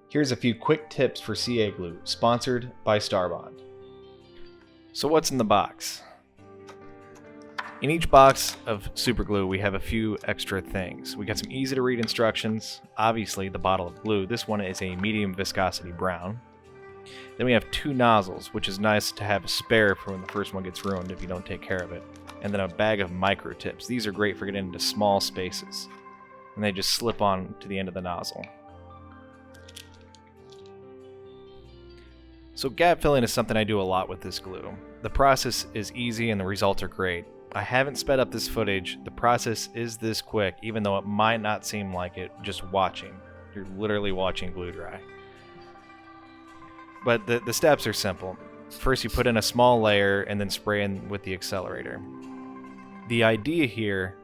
Here's a few quick tips for CA glue, sponsored by Starbond. So what's in the box? In each box of super glue, we have a few extra things. We got some easy to read instructions, obviously the bottle of glue. This one is a medium viscosity brown. Then we have 2 nozzles, which is nice to have a spare for when the first one gets ruined if you don't take care of it. And then a bag of micro tips. These are great for getting into small spaces. And they just slip on to the end of the nozzle. So gap filling is something I do a lot with this glue. The process is easy and the results are great. I haven't sped up this footage. The process is this quick, even though it might not seem like it just watching. You're literally watching glue dry. But the steps are simple. First you put in a small layer and then spray in with the accelerator. The idea here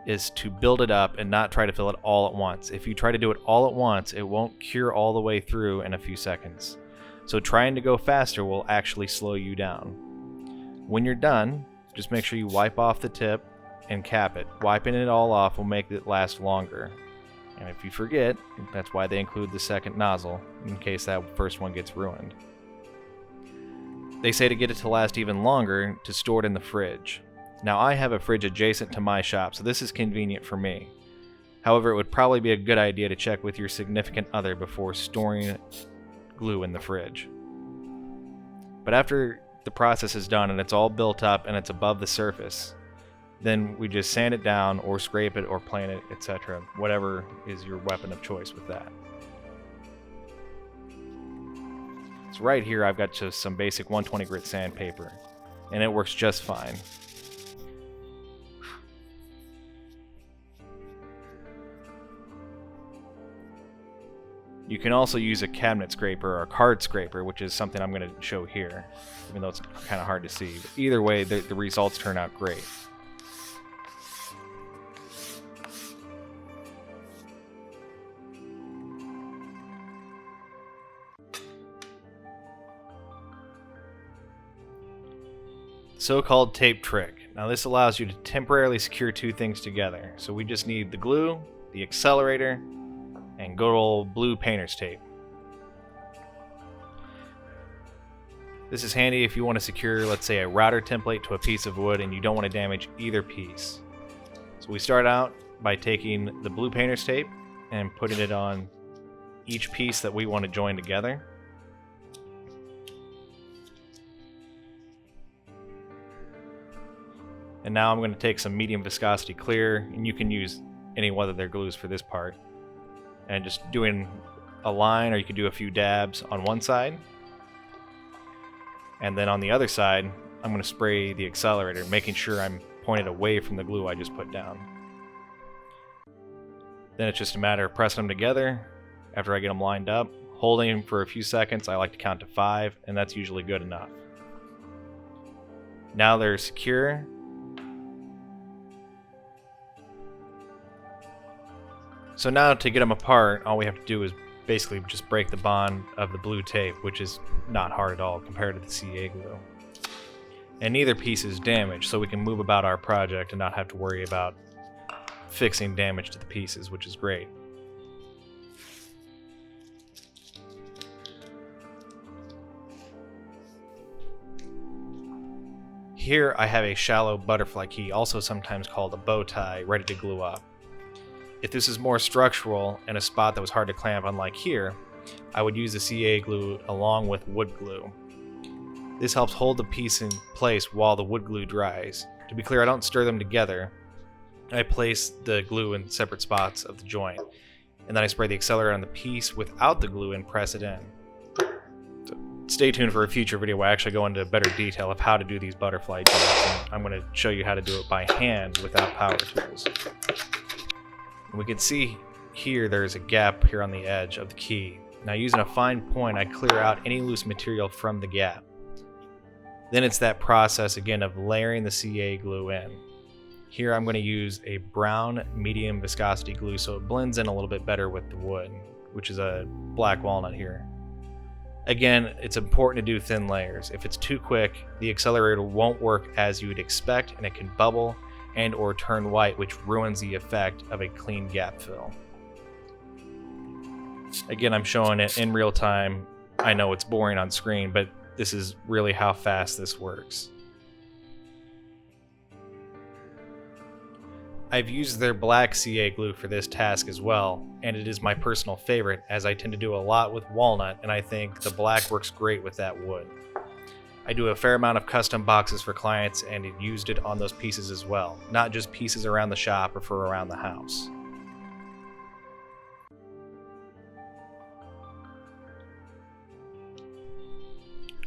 is to build it up and not try to fill it all at once. If you try to do it all at once, it won't cure all the way through in a few seconds. So trying to go faster will actually slow you down. When you're done, just make sure you wipe off the tip and cap it. Wiping it all off will make it last longer. And if you forget, that's why they include the second nozzle, in case that first one gets ruined. They say to get it to last even longer, to store it in the fridge. Now I have a fridge adjacent to my shop, so this is convenient for me. However, it would probably be a good idea to check with your significant other before storing glue in the fridge. But after the process is done and it's all built up and it's above the surface, then we just sand it down or scrape it or plane it, etc. Whatever is your weapon of choice with that. So right here I've got just some basic 120 grit sandpaper and it works just fine. You can also use a cabinet scraper or a card scraper, which is something I'm going to show here, even though it's kind of hard to see. But either way, the results turn out great. So-called tape trick. Now this allows you to temporarily secure 2 things together. So we just need the glue, the accelerator, and good old blue painter's tape. This is handy if you want to secure, let's say, a router template to a piece of wood and you don't want to damage either piece. So we start out by taking the blue painter's tape and putting it on each piece that we want to join together. And now I'm going to take some medium viscosity clear, and you can use any one of their glues for this part. And just doing a line, or you could do a few dabs on one side. And then on the other side, I'm going to spray the accelerator, making sure I'm pointed away from the glue I just put down. Then it's just a matter of pressing them together after I get them lined up, holding them for a few seconds. I like to count to 5, and that's usually good enough. Now they're secure. So now to get them apart, all we have to do is basically just break the bond of the blue tape, which is not hard at all compared to the CA glue. And neither piece is damaged, so we can move about our project and not have to worry about fixing damage to the pieces, which is great. Here I have a shallow butterfly key, also sometimes called a bow tie, ready to glue up. If this is more structural and a spot that was hard to clamp, unlike here, I would use the CA glue along with wood glue. This helps hold the piece in place while the wood glue dries. To be clear, I don't stir them together. I place the glue in separate spots of the joint, and then I spray the accelerator on the piece without the glue and press it in. So stay tuned for a future video where I actually go into better detail of how to do these butterfly joints. I'm going to show you how to do it by hand without power tools. We can see here there's a gap here on the edge of the key. Now using a fine point, I clear out any loose material from the gap. Then it's that process again of layering the CA glue in. Here I'm going to use a brown medium viscosity glue so it blends in a little bit better with the wood, which is a black walnut here. Again, it's important to do thin layers. If it's too quick, the accelerator won't work as you would expect and it can bubble and or turn white, which ruins the effect of a clean gap fill. Again, I'm showing it in real time. I know it's boring on screen, but this is really how fast this works. I've used their black CA glue for this task as well, and it is my personal favorite as I tend to do a lot with walnut, and I think the black works great with that wood. I do a fair amount of custom boxes for clients and it used it on those pieces as well, not just pieces around the shop or for around the house.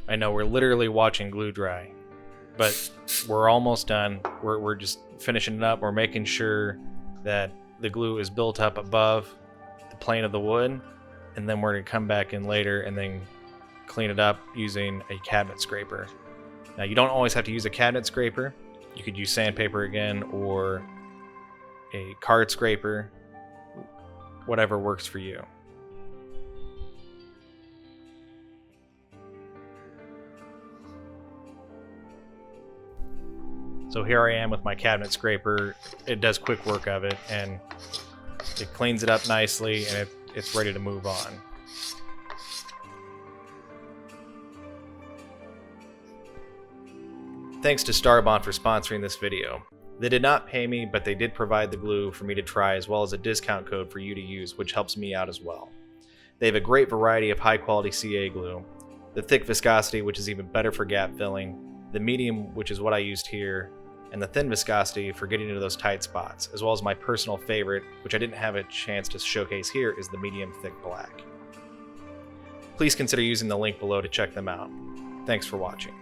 I know we're literally watching glue dry, but we're almost done. We're just finishing it up. We're making sure that the glue is built up above the plane of the wood, and then we're going to come back in later and then clean it up using a cabinet scraper. Now, you don't always have to use a cabinet scraper. You could use sandpaper again or a card scraper, whatever works for you. So here I am with my cabinet scraper. It does quick work of it, and it cleans it up nicely, and it's ready to move on. Thanks to Starbond for sponsoring this video. They did not pay me, but they did provide the glue for me to try, as well as a discount code for you to use, which helps me out as well. They have a great variety of high quality CA glue, the thick viscosity, which is even better for gap filling, the medium, which is what I used here, and the thin viscosity for getting into those tight spots, as well as my personal favorite, which I didn't have a chance to showcase here, is the medium thick black. Please consider using the link below to check them out. Thanks for watching.